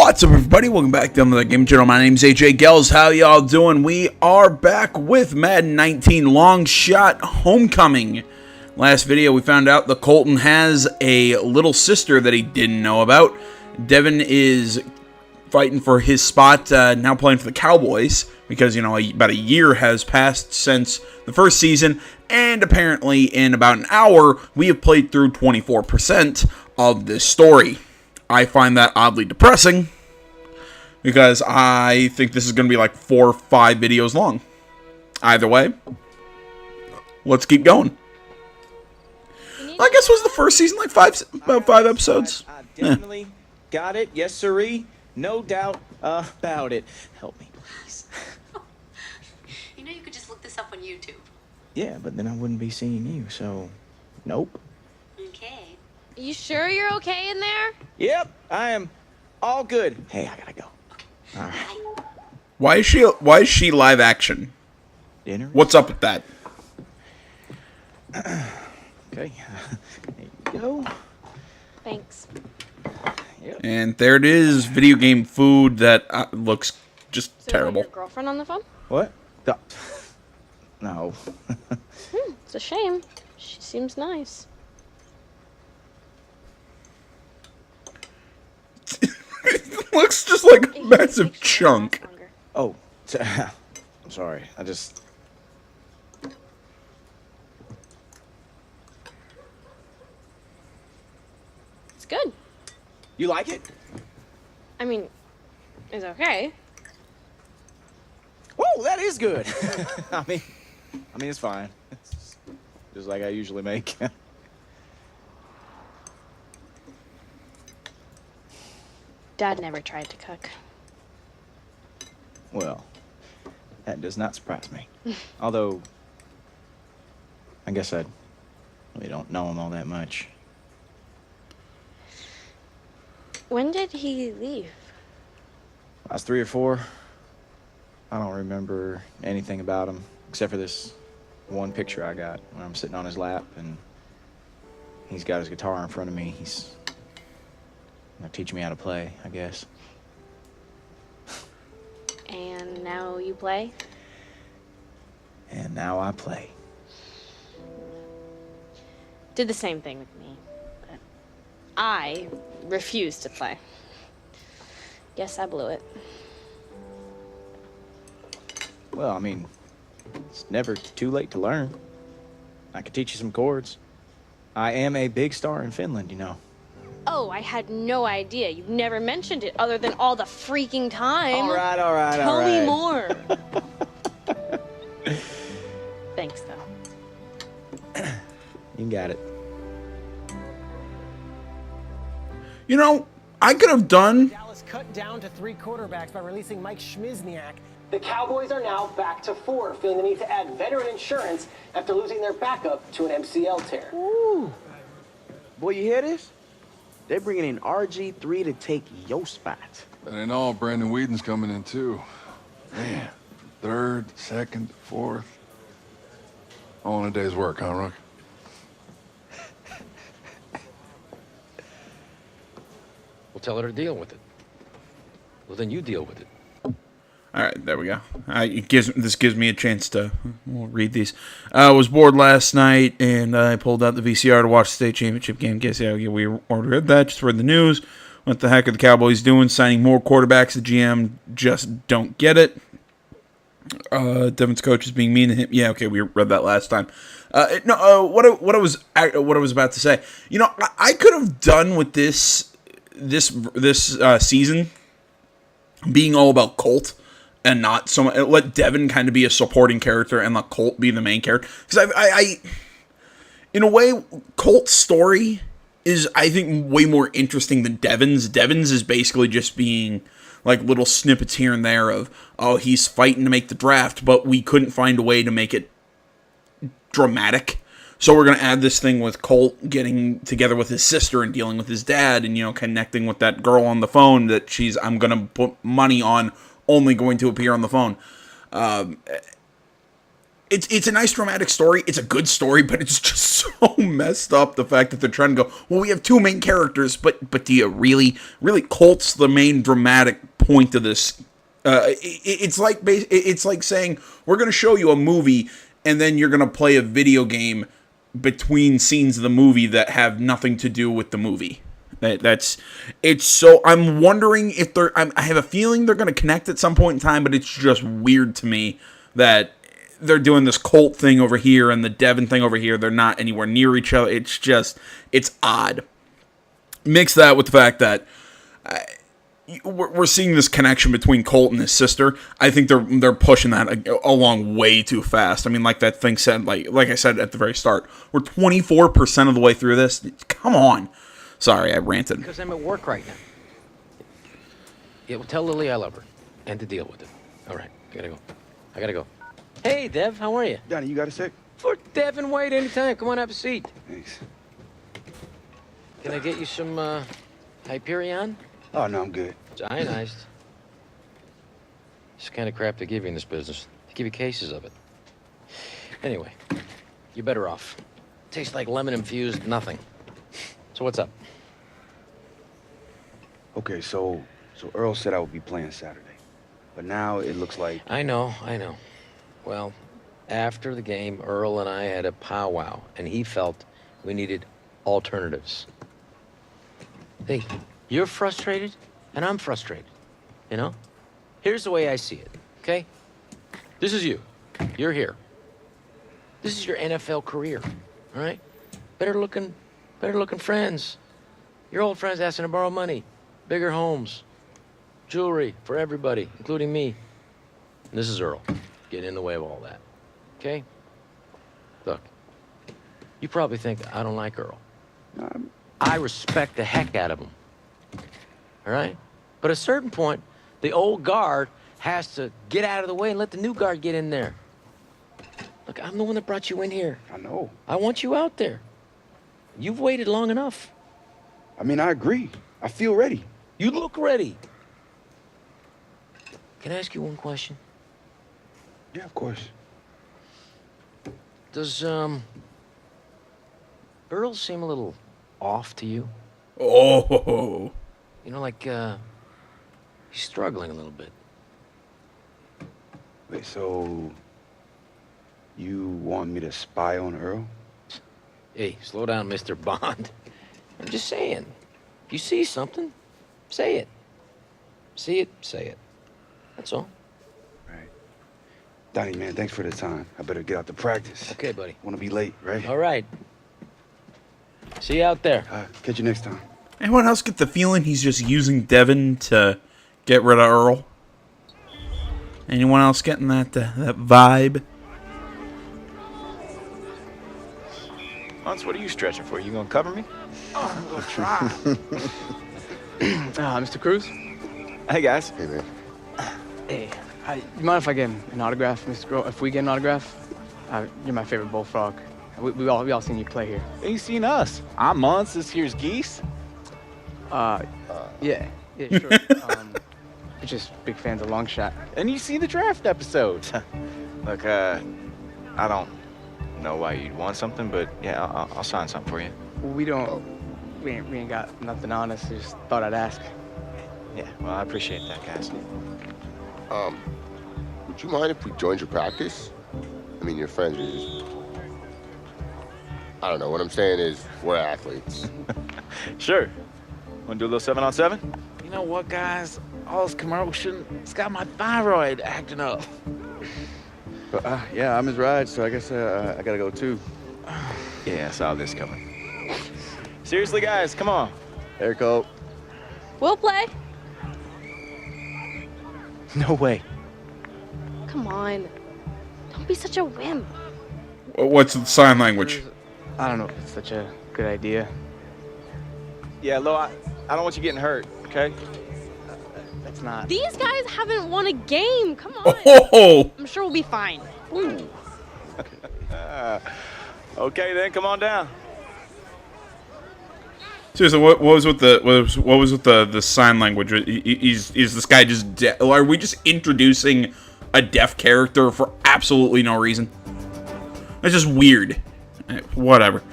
What's up, everybody? Welcome back to another game channel. My name's AJ Gels. How y'all doing? We are back with Madden 19 Longshot Homecoming. Last video, we found out that Colton has a little sister that he didn't know about. Devin is fighting for his spot, now playing for the Cowboys, because, you know, about a year has passed since the first season, and apparently in about an hour, we have played through 24% of this story. I find that oddly depressing, because I think this is going to be like 4 or 5 videos long. Either way, let's keep going. I guess was the first season like about 5 episodes? I definitely got it. Yes, sirree. No doubt about it. Help me, please. You know you could just look this up on YouTube. Yeah, but then I wouldn't be seeing you, so nope. Okay. You sure you're okay in there? Yep, I am all good. Hey, I gotta go. All right. Why is she live action? Dinner? What's up with that? Okay. There you go. Thanks. Yep. And there it is, video game food that looks just So terrible. Your girlfriend on the phone? What? No. It's a shame. She seems nice. It looks just like a massive chunk. Oh, I'm sorry. It's good. You like it? I mean, it's okay. Whoa, that is good. I mean, it's fine. It's just like I usually make. Dad never tried to cook. Well, that does not surprise me. Although, I guess I really don't know him all that much. When did he leave? I was 3 or 4. I don't remember anything about him except for this one picture I got when I'm sitting on his lap and he's got his guitar in front of me. He's teaching me how to play, I guess. And now you play? And now I play. Did the same thing with me. But I refused to play. Guess I blew it. Well, I mean, it's never too late to learn. I could teach you some chords. I am a big star in Finland, you know. Oh, I had no idea. You never mentioned it other than all the freaking time. All right. Tell me more. Thanks, though. You got it. You know, I could have done... Dallas cut down to 3 quarterbacks by releasing Mike Schmizniak. The Cowboys are now back to 4, feeling the need to add veteran insurance after losing their backup to an MCL tear. Ooh. Boy, you hear this? They're bringing in RG3 to take your spot. That ain't all. Brandon Whedon's coming in, too. Man, 3rd, 2nd, 4th. All in a day's work, huh, Rook? We'll tell her to deal with it. Well, then you deal with it. Alright, there we go. This gives me a chance to read these. I was bored last night, and I pulled out the VCR to watch the state championship game. Guess yeah, we ordered that. Just read the news. What the heck are the Cowboys doing? Signing more quarterbacks. The GM just don't get it. Devin's coach is being mean to him. Yeah, okay, we read that last time. What I was about to say. You know, I could have done with this season being all about Colt. And not so much, let Devin kind of be a supporting character and let Colt be the main character. Because I in a way, Colt's story is, I think, way more interesting than Devin's. Devin's is basically just being like little snippets here and there of, oh, he's fighting to make the draft, but we couldn't find a way to make it dramatic. So we're going to add this thing with Colt getting together with his sister and dealing with his dad and, you know, connecting with that girl on the phone that I'm going to put money on only going to appear on the phone. it's a nice dramatic story. It's a good story, but it's just so messed up. The fact that they're trying to go, well, we have two main characters, but do you really Colt's the main dramatic point of this? It's like saying we're going to show you a movie and then you're going to play a video game between scenes of the movie that have nothing to do with the movie. I'm wondering if I have a feeling they're going to connect at some point in time, but it's just weird to me that they're doing this Colt thing over here and the Devin thing over here. They're not anywhere near each other. It's odd. Mix that with the fact that we're seeing this connection between Colt and his sister. I think they're pushing that along way too fast. I mean, like that thing said, like I said at the very start, we're 24% of the way through this. Come on. Sorry, I ranted. Because I'm at work right now. Yeah, well, tell Lily I love her. And to deal with it. All right, I gotta go. Hey, Dev, how are you? Donnie, you got a sec? For Devin, wait anytime. Come on, have a seat. Thanks. Can I get you some, Hyperion? Oh, no, I'm good. It's ionized. It's the kind of crap they give you in this business. They give you cases of it. Anyway, you're better off. Tastes like lemon infused nothing. So what's up? Okay, so Earl said I would be playing Saturday. But now it looks like... I know. Well, after the game, Earl and I had a powwow, and he felt we needed alternatives. Hey, you're frustrated, and I'm frustrated, you know? Here's the way I see it, okay? This is you. You're here. This is your NFL career, all right? Better looking friends. Your old friends asking to borrow money. Bigger homes. Jewelry for everybody, including me. And this is Earl, getting in the way of all that, okay? Look, you probably think I don't like Earl. I respect the heck out of him. All right? But at a certain point, the old guard has to get out of the way and let the new guard get in there. Look, I'm the one that brought you in here. I know. I want you out there. You've waited long enough. I mean, I agree. I feel ready. You look ready. Can I ask you one question? Yeah, of course. Does, Earl seem a little off to you? Oh. You know, like, he's struggling a little bit. Wait, so... you want me to spy on Earl? Hey, slow down, Mr. Bond. I'm just saying. If you see something, say it. See it, say it. That's all. Right. Donnie, man, thanks for the time. I better get out to practice. Okay, buddy. Wanna be late, right? All right. See you out there. Catch you next time. Anyone else get the feeling he's just using Devin to get rid of Earl? Anyone else getting that vibe? Lance, what are you stretching for? You gonna cover me? Oh, I'm gonna try. Mr. Cruz? Hey, guys. Hey, man. Hey, you mind if I get an autograph, Mr. Grohl? If we get an autograph? You're my favorite bullfrog. We all seen you play here. You seen us. I'm Mons, this here's Geese. Yeah, sure. We're just big fans of Longshot. And you seen the draft episode. Look, I don't know why you'd want something, but yeah, I'll sign something for you. We ain't got nothing on us. Just thought I'd ask. Yeah, well, I appreciate that, guys. Would you mind if we joined your practice? I mean, your friends are just... I don't know. What I'm saying is, we're athletes. Sure. Want to do a little 7-on-7? You know what, guys? All this commotion, it's got my thyroid acting up. Yeah, I'm his ride, so I guess I gotta go too. Yeah, I saw this coming. Seriously, guys, come on. There, Cole. We'll play. No way. Come on. Don't be such a wimp. What's the sign language? I don't know if it's such a good idea. Yeah, Lo, I don't want you getting hurt, okay? That's not. These guys haven't won a game. Come on. Oh! I'm sure we'll be fine. Ooh. Okay, then, come on down. Seriously, what was with the sign language? Is this guy just deaf? Are we just introducing a deaf character for absolutely no reason? That's just weird. Whatever.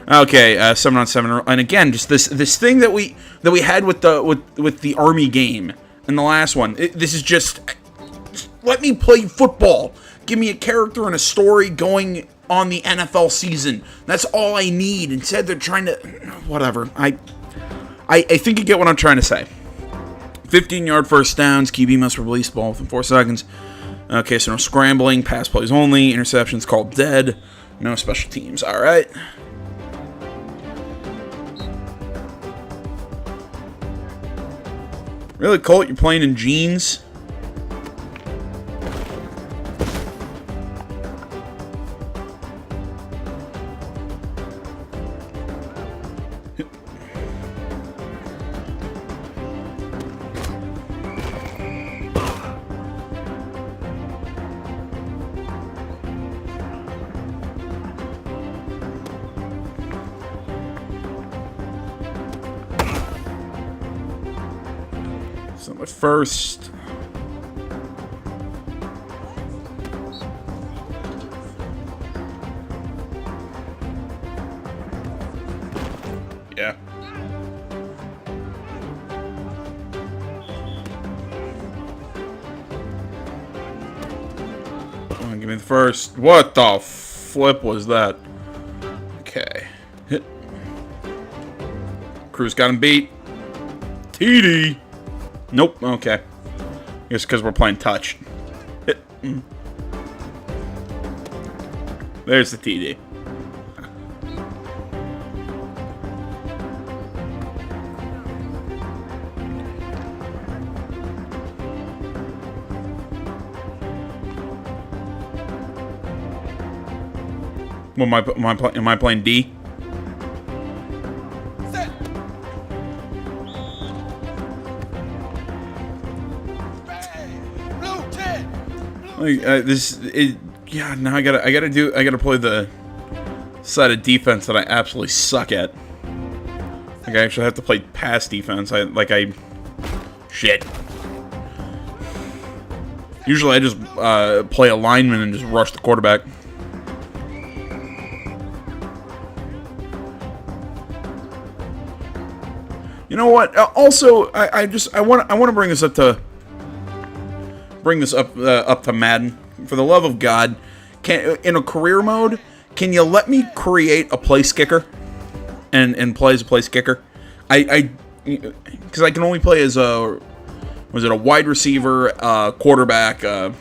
Okay, 7-on-7, and again, just this thing that we had with the Army game in the last one. This is just let me play football. Give me a character and a story going on the NFL season. That's all I need. Instead, they're trying to whatever. I think you get what I'm trying to say. 15-yard first downs. QB must release the ball within 4 seconds. Okay, so no scrambling. Pass plays only. Interceptions called dead. No special teams. All right. Really, Colt? You're playing in jeans? So my first. Yeah. Come on, give me the first. What the flip was that? Okay. Hit. Cruz got him beat. TD. Nope, okay. It's because we're playing touch. Hit. There's the TD. Am I playing D? Yeah. Now I gotta play the side of defense that I absolutely suck at. Like I actually have to play pass defense. Shit. Usually I just play a lineman and just rush the quarterback. You know what? Also, I want to bring this up to. Up to Madden. For the love of God, in a career mode, can you let me create a place kicker and play as a place kicker? Because I can only play as a wide receiver, quarterback. I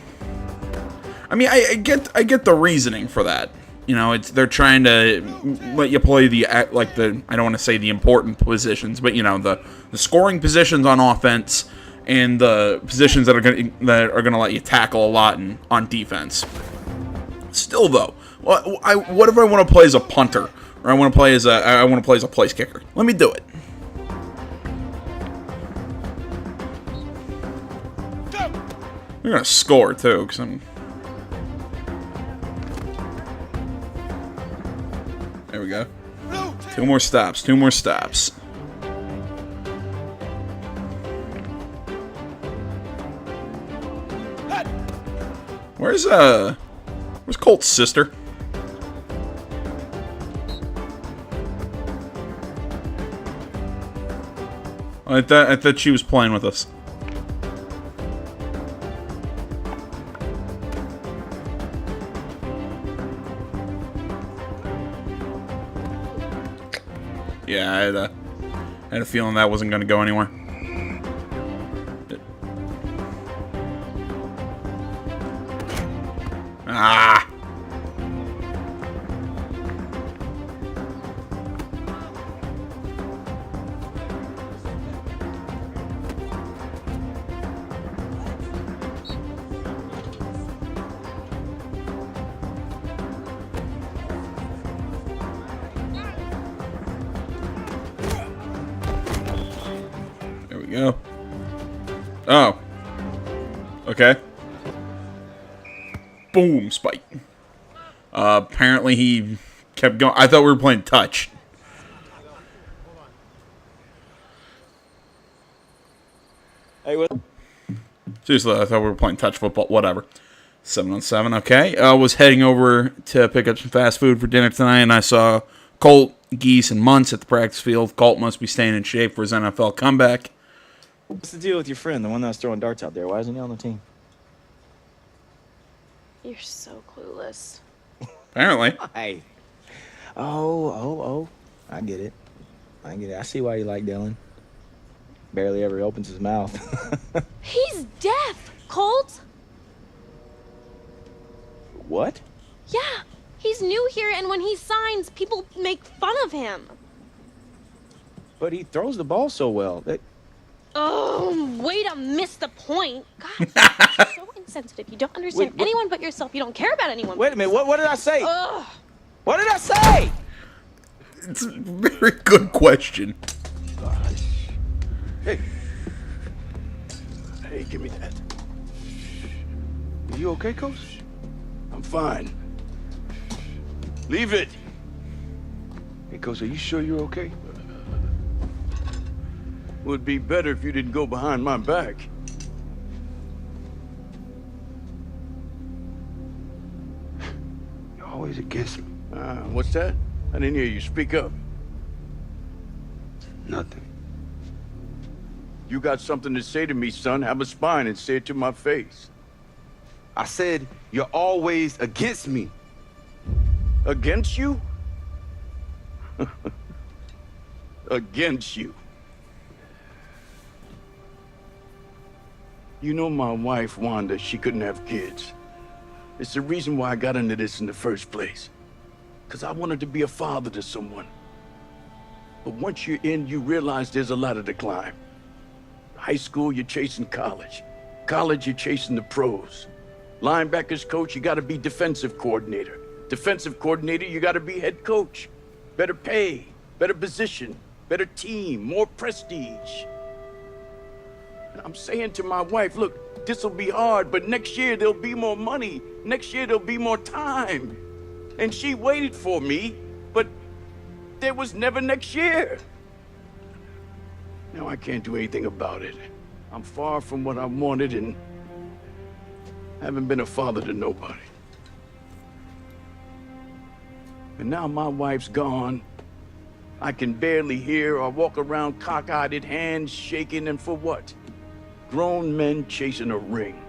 get the reasoning for that. You know, they're trying to let you play I don't want to say the important positions, but you know the scoring positions on offense. And the positions that are gonna let you tackle a lot on defense. Still though, what if I want to play as a punter, or I want to play as a place kicker? Let me do it. You're gonna score too, cause I'm. There we go. 2 more stops. 2 more stops. Where's Colt's sister? I thought she was playing with us. Yeah, I had a feeling that wasn't going to go anywhere. Ah! There we go. Oh. Okay. Boom, spike. Apparently he kept going. I thought we were playing touch. Hey, what? Seriously, I thought we were playing touch football. Whatever. 7-on-7, okay. Was heading over to pick up some fast food for dinner tonight, and I saw Colt, Geese, and Muntz at the practice field. Colt must be staying in shape for his NFL comeback. What's the deal with your friend, the one that was throwing darts out there? Why isn't he on the team? You're so clueless. Apparently. Hey. Oh. I get it. I see why you like Dylan. Barely ever opens his mouth. He's deaf, Colt! What? Yeah, he's new here, and when he signs, people make fun of him. But he throws the ball so well. Oh, way to miss the point. God, you're so insensitive. You don't understand anyone but yourself. You don't care about anyone. Wait a minute. What did I say? Ugh. What did I say? It's a very good question. Hey, give me that. Are you okay, Coach? I'm fine. Leave it. Hey, Coach, are you sure you're okay? Would be better if you didn't go behind my back. You're always against me. What's that? I didn't hear you. Speak up. Nothing. You got something to say to me, son? Have a spine and say it to my face. I said you're always against me. Against you? Against you. You know my wife, Wanda, she couldn't have kids. It's the reason why I got into this in the first place. Because I wanted to be a father to someone. But once you're in, you realize there's a lot of the climb. High school, you're chasing college. College, you're chasing the pros. Linebackers coach, you gotta be defensive coordinator. Defensive coordinator, you gotta be head coach. Better pay, better position, better team, more prestige. And I'm saying to my wife, look, this'll be hard, but next year there'll be more money. Next year there'll be more time. And she waited for me, but there was never next year. Now I can't do anything about it. I'm far from what I wanted and haven't been a father to nobody. And now my wife's gone. I can barely hear or walk around cockeyed, hands shaking, and for what? Grown men chasing a ring.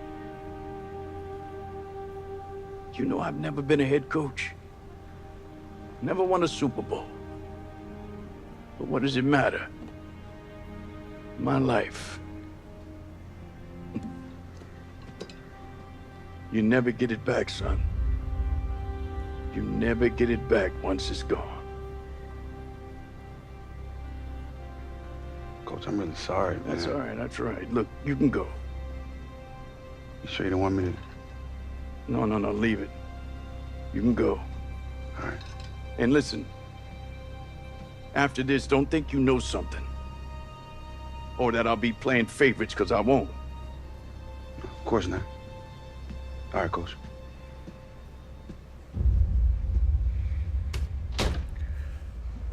You know, I've never been a head coach. Never won a Super Bowl. But what does it matter? My life. You never get it back, son. You never get it back once it's gone. Coach, I'm really sorry, man. That's all right, that's all right. Look, you can go. You sure you don't want me to? No, leave it. You can go. All right. And listen, after this, don't think you know something. Or that I'll be playing favorites, because I won't. Of course not. All right, Coach.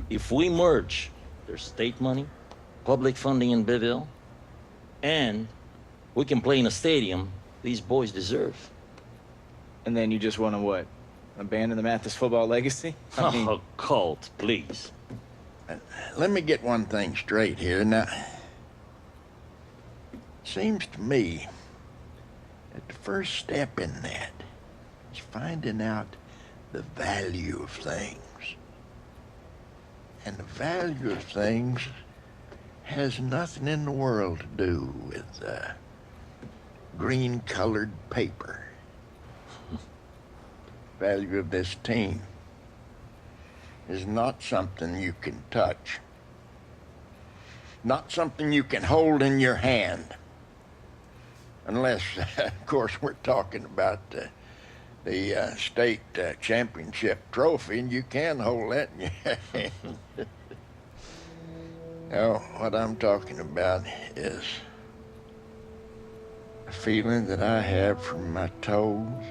If we merge, there's state money, public funding in Biville, and we can play in a stadium these boys deserve. And then you just want to what? Abandon the Mathis football legacy? I mean... Oh, Colt, please. Let me get one thing straight here. Now, seems to me that the first step in that is finding out the value of things. And the value of things has nothing in the world to do with green-colored paper. Value of this team is not something you can touch. Not something you can hold in your hand. Unless, of course, we're talking about the state championship trophy, and you can hold that in your hand. No, what I'm talking about is a feeling that I have from my toes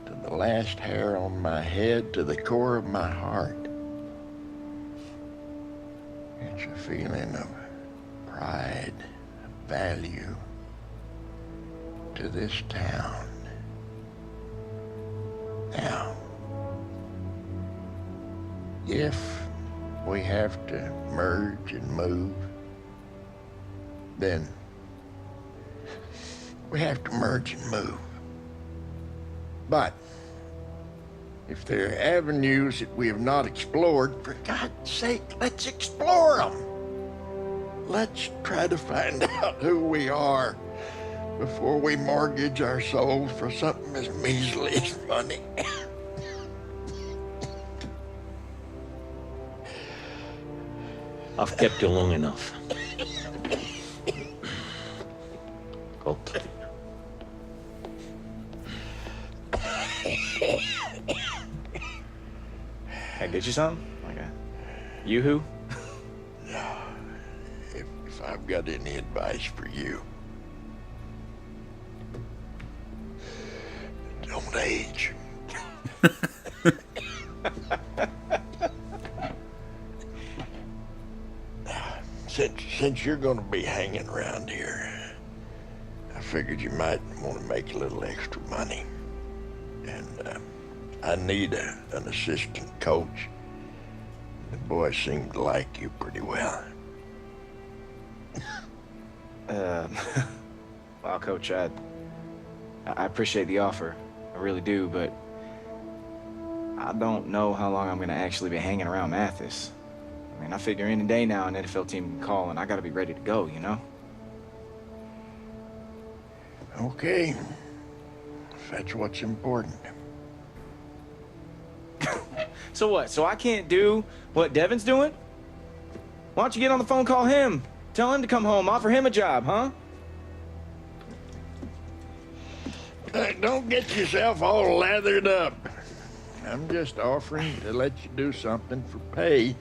to the last hair on my head to the core of my heart. It's a feeling of pride, of value to this town Now, if we have to merge and move, then we have to merge and move. But if there are avenues that we have not explored, for God's sake, let's explore them. Let's try to find out who we are before we mortgage our souls for something as measly as money. I've kept you long enough. Colt. Can I get you something? Like a yoo-hoo? No. If I've got any advice for you, don't age. Since you're going to be hanging around here, I figured you might want to make a little extra money. And I need an assistant coach. The boys seem to like you pretty well. Well, Coach, I appreciate the offer. I really do, but I don't know how long I'm going to actually be hanging around Mathis. I mean, I figure any day now an NFL team can call and I got to be ready to go, you know? Okay. If that's what's important. So what? So I can't do what Devin's doing? Why don't you get on the phone, call him? Tell him to come home, offer him a job, huh? Don't get yourself all lathered up. I'm just offering to let you do something for pay.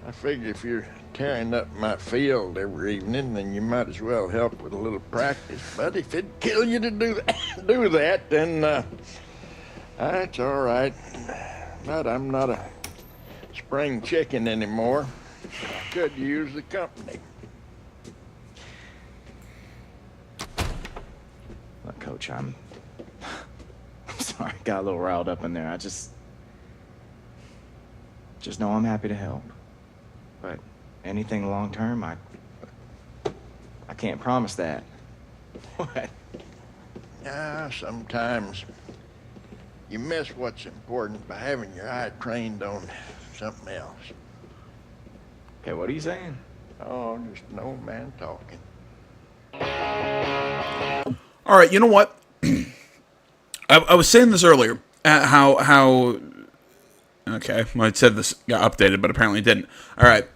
I figure if you're tearing up my field every evening, then you might as well help with a little practice. But if it'd kill you to do that, then that's all right. But I'm not a spring chicken anymore. I could use the company. Look, Coach, I'm sorry, got a little riled up in there. I just know I'm happy to help. But anything long term, I can't promise that. What? Sometimes you miss what's important by having your eye trained on something else. Okay, what are you saying? Oh, just an old man talking. All right, you know what? I was saying this earlier. How? Okay, well, I said this got updated, but apparently it didn't. All right,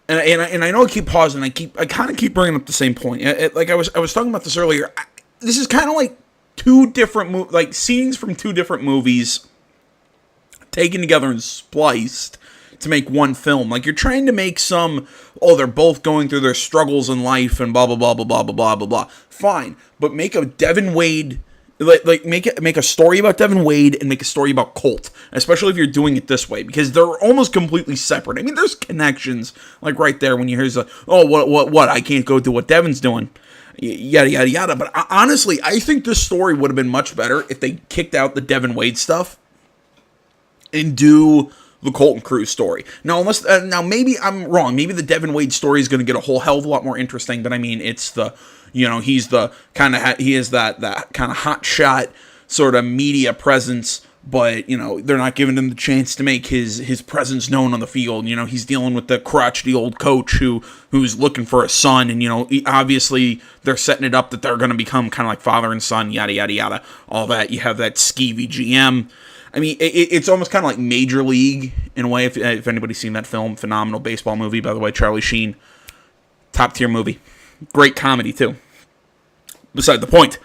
and I know I keep pausing. I kind of keep bringing up the same point. Like I was talking about this earlier. This is kind of like two different like scenes from two different movies taken together and spliced to make one film. Like you're trying to make they're both going through their struggles in life and blah blah blah blah blah blah blah blah blah. Fine, but make a Devin Wade, make a story about Devin Wade and make a story about Colt, especially if you're doing it this way, because they're almost completely separate. I mean, there's connections like right there when you hear what I can't go do what Devin's doing, yada yada yada. But honestly, I think this story would have been much better if they kicked out the Devin Wade stuff and do the Colton Cruz story. Now, now maybe I'm wrong. Maybe the Devin Wade story is going to get a whole hell of a lot more interesting. But I mean, it's he's the kind of he is that kind of hot shot sort of media presence. But they're not giving him the chance to make his presence known on the field. He's dealing with the crotchety old coach who's looking for a son, and obviously they're setting it up that they're going to become kind of like father and son, yada yada yada, all that. You have that skeevy GM. I mean, it's almost kind of like Major League in a way. If anybody's seen that film, phenomenal baseball movie, by the way. Charlie Sheen, top tier movie, great comedy too. Beside the point,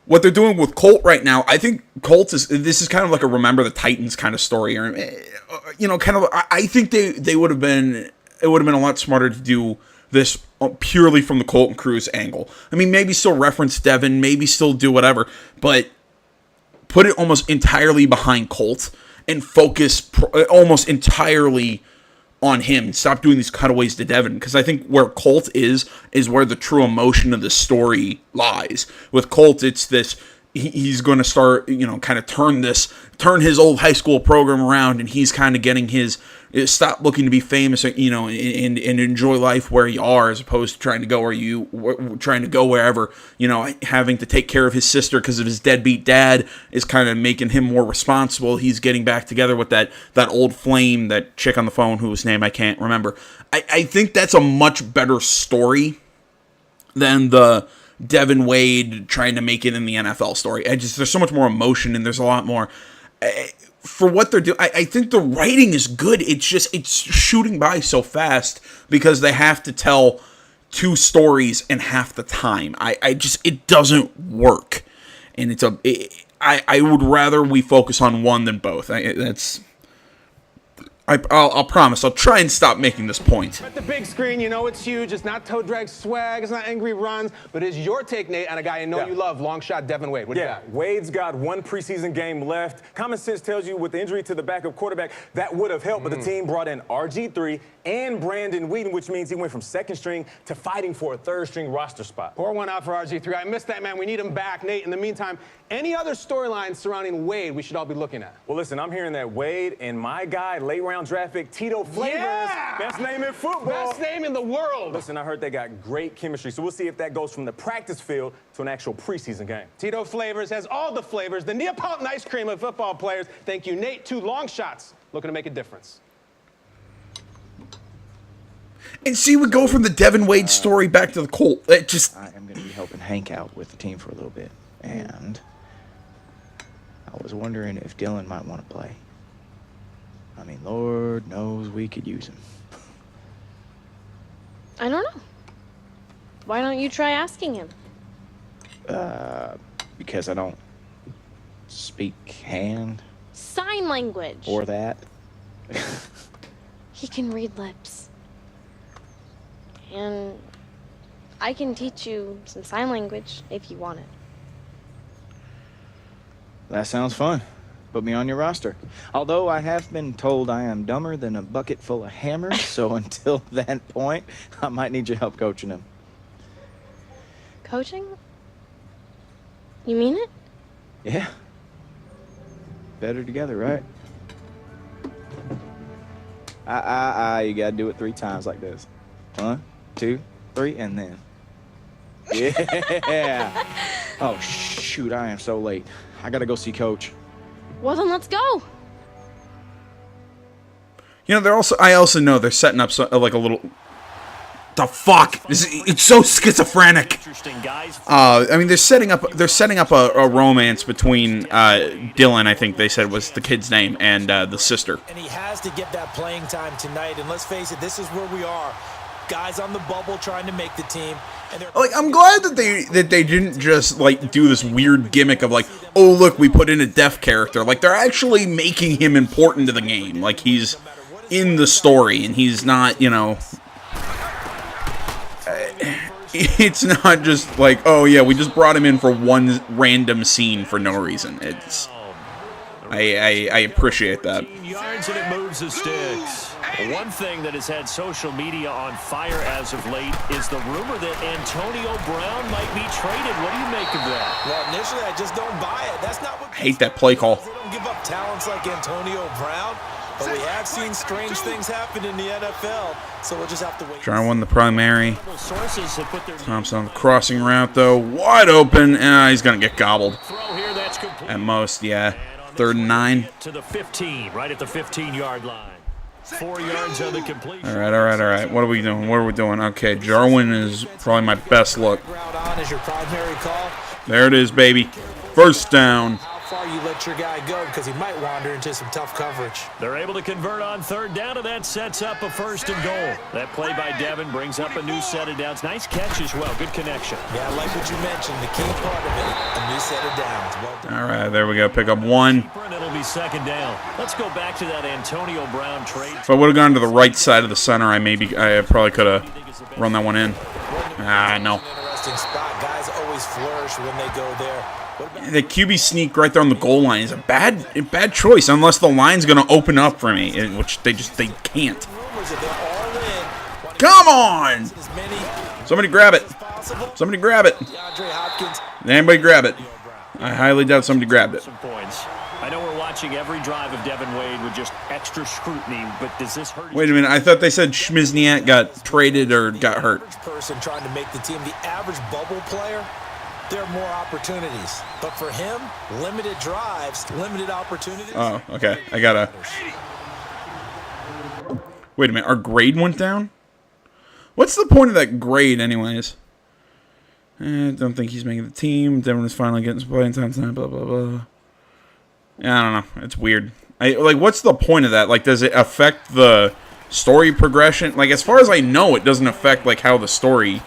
what they're doing with Colt right now, I think this is kind of like a Remember the Titans kind of story, or kind of. I think they would have been. It would have been a lot smarter to do this purely from the Colton Cruz angle. I mean, maybe still reference Devin, maybe still do whatever, but put it almost entirely behind Colt and focus almost entirely on him. Stop doing these cutaways to Devin, because I think where Colt is where the true emotion of the story lies. With Colt, it's this he's going to start, kind of turn his old high school program around, and he's kind of getting stop looking to be famous, and enjoy life where you are, as opposed to trying to go wherever, having to take care of his sister because of his deadbeat dad is kind of making him more responsible. He's getting back together with that old flame, that chick on the phone whose name I can't remember. I think that's a much better story than the Devin Wade trying to make it in the NFL story. There's so much more emotion, and there's a lot more for what they're doing. I think the writing is good. It's shooting by so fast because they have to tell two stories in half the time. It doesn't work, and I would rather we focus on one than both. I'll promise. I'll try and stop making this point. At the big screen, it's huge. It's not toe drag swag. It's not angry runs. But it's your take, Nate, on a guy you love, Longshot Devin Wade. What do you got? Wade's got one preseason game left. Common sense tells you with the injury to the backup quarterback, that would have helped. But the team brought in RG3 and Brandon Whedon, which means he went from second string to fighting for a third string roster spot. Pour one out for RG3. I missed that, man. We need him back. Nate, in the meantime, any other storylines surrounding Wade we should all be looking at? Well, listen, I'm hearing that Wade and my guy, late round draft pick, Tito Flavors, best name in football. Best name in the world. Listen, I heard they got great chemistry, so we'll see if that goes from the practice field to an actual preseason game. Tito Flavors has all the flavors, the Neapolitan ice cream of football players. Thank you, Nate. 2 long shots looking to make a difference. And see, we go from the Devin Wade story back to the Colt. I am going to be helping Hank out with the team for a little bit, and I was wondering if Dylan might want to play. I mean, Lord knows we could use him. I don't know. Why don't you try asking him? Because I don't speak hand. Sign language. Or that. He can read lips. And I can teach you some sign language if you want it. That sounds fun. Put me on your roster. Although I have been told I am dumber than a bucket full of hammers, so until that point, I might need your help coaching him. Coaching? You mean it? Yeah. Better together, right? You gotta do it 3 times like this. 1, 2, 3, and then. Yeah. Oh, shoot, I am so late. I gotta go see Coach. Well, then let's go. I also know they're setting up like a little. The fuck! It's so schizophrenic. I mean, they're setting up a romance between Dylan, I think they said was the kid's name, and the sister. And he has to get that playing time tonight. And let's face it, this is where we are. Guys on the bubble trying to make the team. And I'm glad that they didn't just do this weird gimmick of oh look, we put in a deaf character. They're actually making him important to the game. He's in the story, and he's not, it's not just oh yeah, we just brought him in for one random scene for no reason. I appreciate that. Yards and it moves the sticks. One thing that has had social media on fire as of late is the rumor that Antonio Brown might be traded. What do you make of that? Well, initially, I just don't buy it. That's not what I hate that play call. They don't give up talents like Antonio Brown, but we have seen strange things happen in the NFL, so we'll just have to wait. Jarwin won the primary. Thompson on the crossing route, though. Wide open. He's going to get gobbled. At most, yeah. 3rd and 9. To the 15, right at the 15-yard line. 4 yards on the completion. All right. What are we doing? Okay, Jarwin is probably my best look. There it is, baby. First down. How far you let your guy go, because he might wander into some tough coverage. They're able to convert on 3rd down, and that sets up a 1st and goal. That play by Devin brings up a new set of downs. Nice catch as well. Good connection. Yeah, I like what you mentioned. The key part of it, a new set of downs. Well done. All right, there we go. Pick up 1. And it'll be 2nd down. Let's go back to that Antonio Brown trade. If I would have gone to the right side of the center, I probably could have run that one in. No. Interesting spot. Guys always flourish when they go there. The QB sneak right there on the goal line is a bad choice unless the line's going to open up for me, which they can't. Come on! Somebody grab it. Somebody grab it. Anybody grab it. I highly doubt somebody grabbed it. Some points. I know we're watching every drive of Devin Wade with just extra scrutiny, but does this hurt? Wait a minute. I thought they said Schmizniak got traded or got hurt. The average person trying to make the team, the average bubble player, there are more opportunities. But for him, limited drives, limited opportunities. Oh, okay. I gotta. Wait a minute. Our grade went down? What's the point of that grade, anyways? Don't think he's making the team. Devin is finally getting some playing time tonight. Blah blah blah. Yeah, I don't know. It's weird. Like, what's the point of that? Like, does it affect the story progression? Like, as far as I know, it doesn't affect like how the story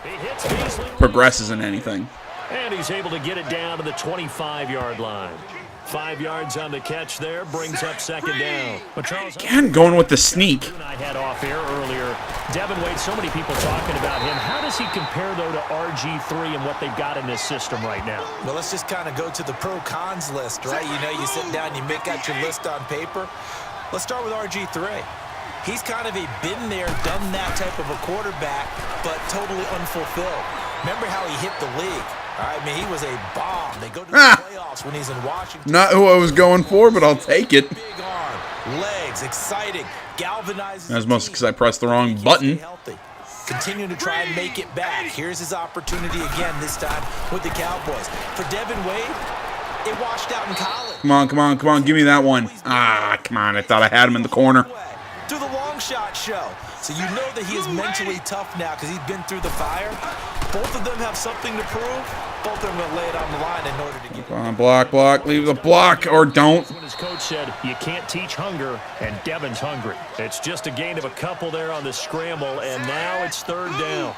progresses in anything. And he's able to get it down to the 25-yard line. 5 yards on the catch there, brings up second down. But Charles, again, going with the sneak. I had off air earlier. Devin Wade, so many people talking about him. How does he compare, though, to RG3 and what they've got in this system right now? Well, let's just kind of go to the pro-cons list, right? You know, you sit down, you make out your list on paper. Let's start with RG3. He's kind of a been there, done that type of a quarterback, but totally unfulfilled. Remember how he hit the league? I mean, he was a bomb. They go to the playoffs when he's in Washington. Not who I was going for, but I'll take it. Big arm, legs, exciting, galvanizes. That's mostly because I pressed the wrong button. Continue to try and make it back. Here's his opportunity again, this time with the Cowboys. For Devin Wade, it washed out in college. Come on, come on, come on. Give me that one. Ah, come on. I thought I had him in the corner. Do the long shot show. So you know that he is mentally tough now because he's been through the fire. Both of them have something to prove. Both of them will lay it on the line in order to get. Come on, block, block. Leave the block or don't. When his coach said, you can't teach hunger, and Devin's hungry. It's just a gain of a couple there on the scramble, and now it's third down.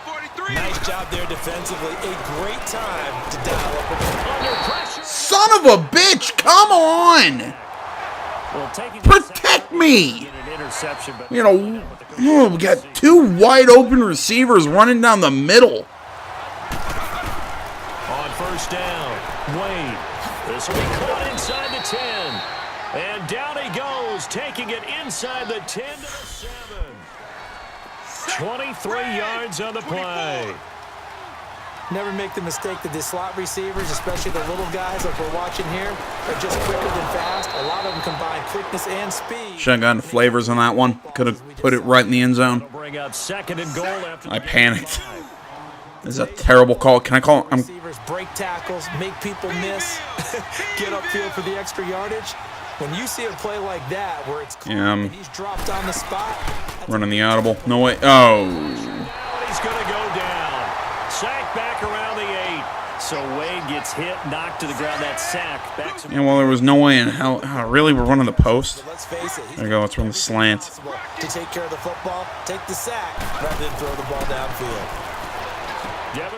Nice job there defensively. A great time to dial up under pressure. Son of a bitch, come on! Protect me! You know, we got two wide open receivers running down the middle. On first down, Wade. This will be caught inside the 10. And down he goes, taking it inside the 10 to the 7. 23 yards on the play. Never make the mistake that the slot receivers, especially the little guys like we're watching here, are just quicker than fast. A lot of them combine quickness and speed. Should have gotten flavors on that one. Could have put it right in the end zone. Bring up second and goal after I panicked. This is a terrible call. Can I call him? Receivers break tackles, make people miss, get upfield for the extra yardage. When you see a play like that where it's caught and he's dropped on the spot. Running the audible. No way. Oh. He's going to go down. Sack back around the 8. So Wade gets hit, knocked to the ground. That sack. Back And well, there was no way in hell. Really, we're running the post. Let's face it. There you go. Let's run the slant. To take care of the football, take the sack rather than throw the ball downfield.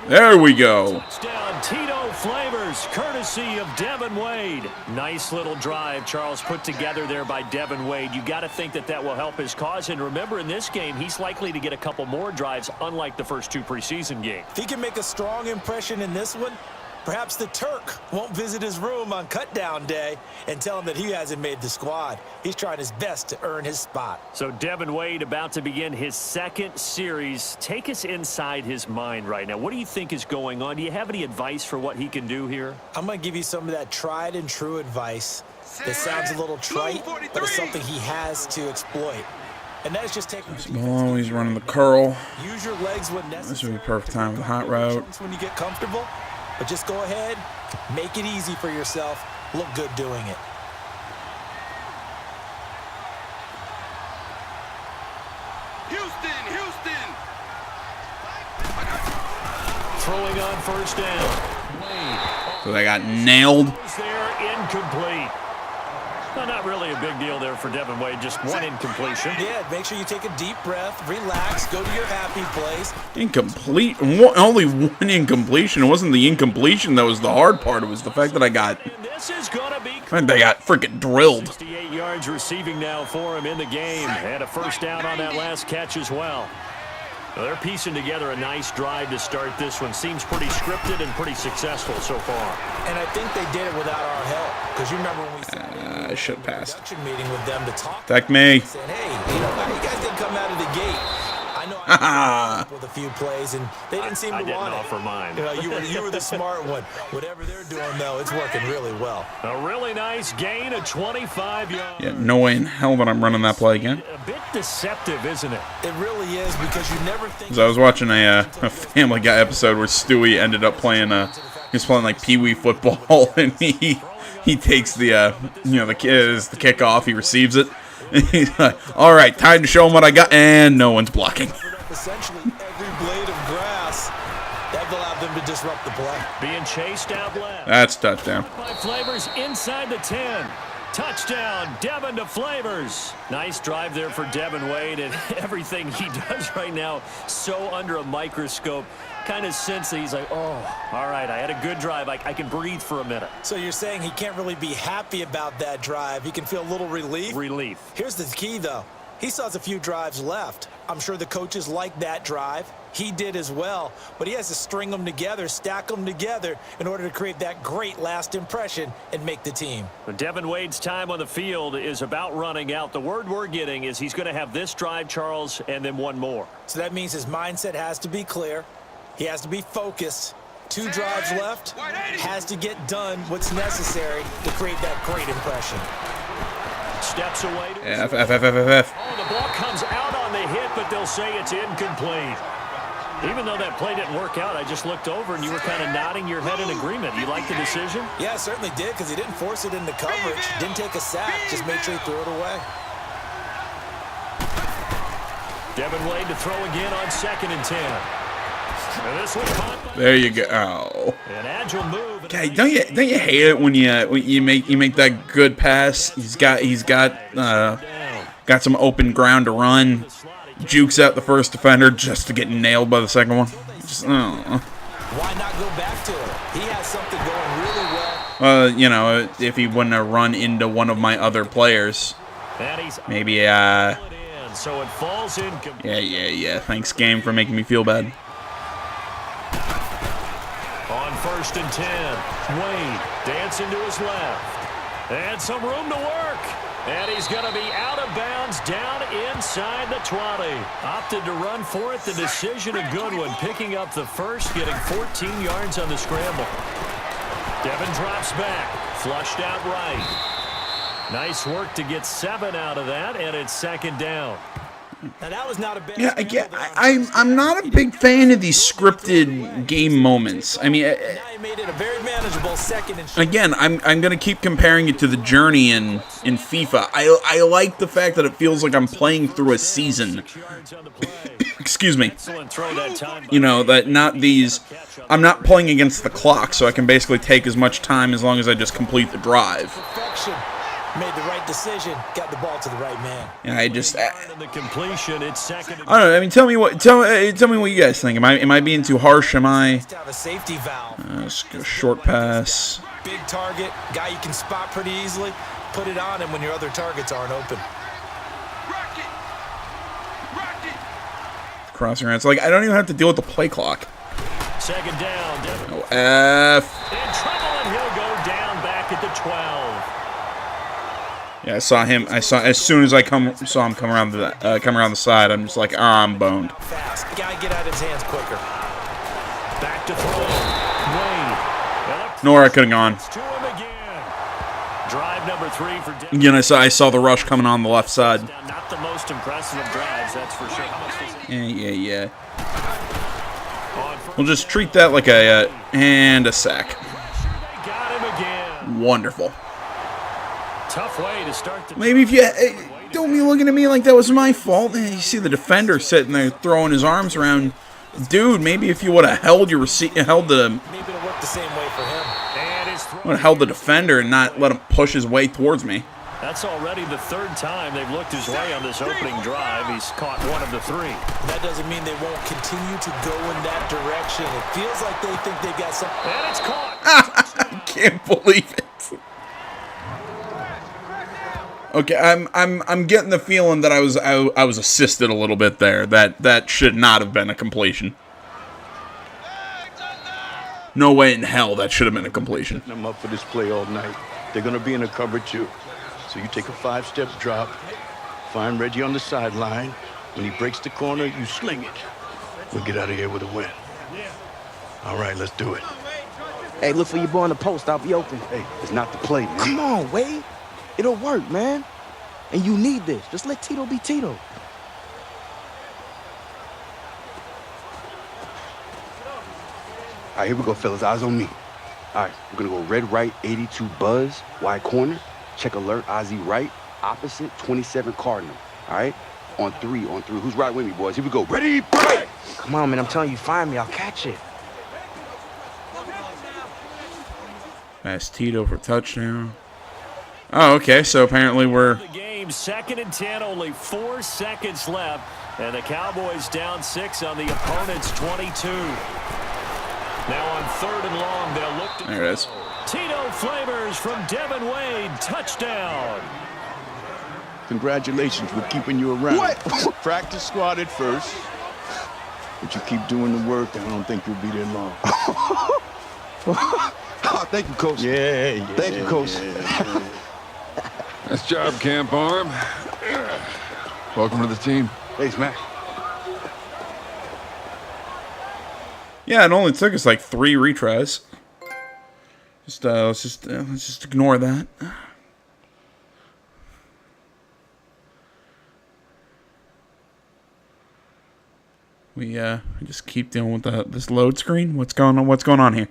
There we go. Touchdown, Tito Flavors, courtesy of Devin Wade. Nice little drive, Charles, put together there by Devin Wade. You got to think that that will help his cause. And remember, in this game, he's likely to get a couple more drives, unlike the first two preseason games. If he can make a strong impression in this one, perhaps the Turk won't visit his room on cutdown day and tell him that he hasn't made the squad. He's trying his best to earn his spot. So Devin Wade about to begin his second series. Take us inside his mind right now. What do you think is going on? Do you have any advice for what he can do here? I'm going to give you some of that tried and true advice that sounds a little trite, but it's something he has to exploit. And that is just taking Oh, he's running the curl. Use your legs when necessary. This would be perfect time with the hot route. When you get comfortable. But just go ahead, make it easy for yourself, look good doing it. Houston! Throwing on first down. So they got nailed. There, incomplete. Well, not really a big deal there for Devin Wade, just one incompletion. Yeah, make sure you take a deep breath, relax, go to your happy place. Incomplete. Only one incompletion. It wasn't the incompletion that was the hard part. It was the fact that I got freaking drilled. 68 yards receiving now for him in the game. Had a first down on that last catch as well. Well, they're piecing together a nice drive to start this one. Seems pretty scripted and pretty successful so far. And I think they did it without our help. Because you remember when we I should have passed. meeting with them to talk. Attack me. Saying, hey, you know, you guys didn't come out of the gate. with a few plays, and they didn't seem to didn't want it. offer mine. You were the smart one. Whatever they're doing, though, it's working really well. A really nice gain of 25 yards. Yeah, no way in hell that I'm running that play again. A bit deceptive, isn't it? It really is, because you never think. So I was watching a Family Guy episode where Stewie ended up playing he was playing like Pee Wee football, and he takes the the kickoff, he receives it, and he's like, all right, time to show him what I got, and no one's blocking. Essentially every blade of grass that allowed them to disrupt the play. Being chased out left. That's touchdown. By Flavors inside the 10. Touchdown, Devin to Flavors. Nice drive there for Devin Wade, and everything he does right now so under a microscope. Kind of sense that he's like, oh, all right, I had a good drive. I can breathe for a minute. So you're saying he can't really be happy about that drive. He can feel a little relief? Relief. Here's the key, though. He still has a few drives left. I'm sure the coaches like that drive. He did as well. But he has to string them together, stack them together in order to create that great last impression and make the team. But Devin Wade's time on the field is about running out. The word we're getting is he's going to have this drive, Charles, and then one more. So that means his mindset has to be clear. He has to be focused. 2 drives left. Has to get done what's necessary to create that great impression. Steps away. F. Oh, the ball comes out on the hit, but they'll say it's incomplete. Even though that play didn't work out, I just looked over and you were kind of nodding your head in agreement. You like the decision? Yeah, I certainly did, because he didn't force it into coverage. Didn't take a sack. Just made sure he threw it away. Devin Wade to throw again on 2nd and 10. There you go. Oh. An agile move. Okay, don't you hate it when you make that good pass? He's got some open ground to run, jukes out the first defender just to get nailed by the second one. Just, Why not go back to it? He has something going really well. If he wouldn't have run into one of my other players, maybe So it falls in. Yeah. Thanks, game, for making me feel bad. On 1st and 10, Wade dancing to his left. And some room to work. And he's going to be out of bounds down inside the 20. Opted to run for it. The decision a good one. Picking up the first, getting 14 yards on the scramble. Devin drops back. Flushed out right. Nice work to get 7 out of that, and it's 2nd down. Now that was not a bad. Yeah, I'm not a big fan of these scripted game moments. I mean, now he made it a very manageable 2nd and short. Again, I'm gonna keep comparing it to the journey in FIFA. I like the fact that it feels like I'm playing through a season. Excuse me. That not these. I'm not playing against the clock, so I can basically take as much time as long as I just complete the drive. Perfection. Made the right decision, got the ball to the right man. And I just. The completion, it's 2nd. I don't know. I mean, tell me what you guys think. Am I being too harsh? Am I? Have a safety valve. Let's go short pass. Big target, guy you can spot pretty easily. Put it on him when your other targets aren't open. Crossing around. It's like I don't even have to deal with the play clock. 2nd down. Devin. Oh, F. In trouble, and he'll go down back at the 12. Yeah, I saw him. As soon as I saw him come around the side. I'm just like, I'm boned. Fast. Gotta get out of his hands quicker. Back to throw. Wade. Nora could have gone. To him again. Drive number 3 for Devin. Again, I saw the rush coming on the left side. Not the most impressive of drives, that's for sure. Yeah. We'll just treat that like and a sack. Got him again. Wonderful. Tough way to start the. Maybe if you don't be looking at me like that was my fault. You see the defender sitting there throwing his arms around. Dude, maybe if you would have held the maybe it'll work the same way for him. would have held the defender and not let him push his way towards me. That's already the 3rd time they've looked his way on this opening drive. He's caught 1 of the 3. That doesn't mean they won't continue to go in that direction. It feels like they think they've got something. And it's caught. I can't believe it. Okay, I'm getting the feeling that I was assisted a little bit there. That should not have been a completion. No way in hell that should have been a completion. I'm up for this play all night. They're going to be in a cover 2. So you take a 5-step drop, find Reggie on the sideline, When he breaks the corner, you sling it. We'll get out of here with a win. All right, let's do it. Hey, look for your boy on the post. I'll be open. Hey, it's not the play, man. Come on, Wade. It'll work, man. And you need this. Just let Tito be Tito. All right, here we go, fellas. Eyes on me. All right, we're going to go red right, 82 Buzz, wide corner. Check alert, Ozzy right, opposite, 27 Cardinal. All right? On three. Who's right with me, boys? Here we go. Ready, break! Come on, man. I'm telling you, find me. I'll catch it. Pass Tito for touchdown. Oh, okay. So apparently we're... The game, 2nd and 10, only 4 seconds left. And the Cowboys down 6 on the opponent's 22. Now on 3rd and long, they'll look to... There it is. Tito Flavors from Devin Wade. Touchdown. Congratulations, we're keeping you around. What? Practice squad at first. But you keep doing the work, I don't think you'll be there long. Oh, thank you, Coach. Yeah. Thank you, Coach. Yeah. Nice job, Camp Arm. Welcome to the team. Thanks, man. Yeah, it only took us like 3 retries. Let's just ignore that. We just keep dealing with this load screen. What's going on here?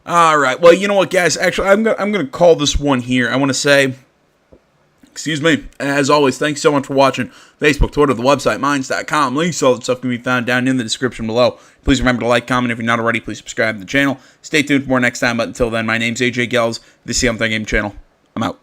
All right. Well, you know what, guys? Actually, I'm gonna call this one here. I want to say, excuse me. As always, thanks so much for watching. Facebook, Twitter, the website, minds.com. Links to all that stuff can be found down in the description below. Please remember to like, comment if you're not already. Please subscribe to the channel. Stay tuned for more next time. But until then, my name's AJ Gels. This is the I'm Thinking Game channel. I'm out.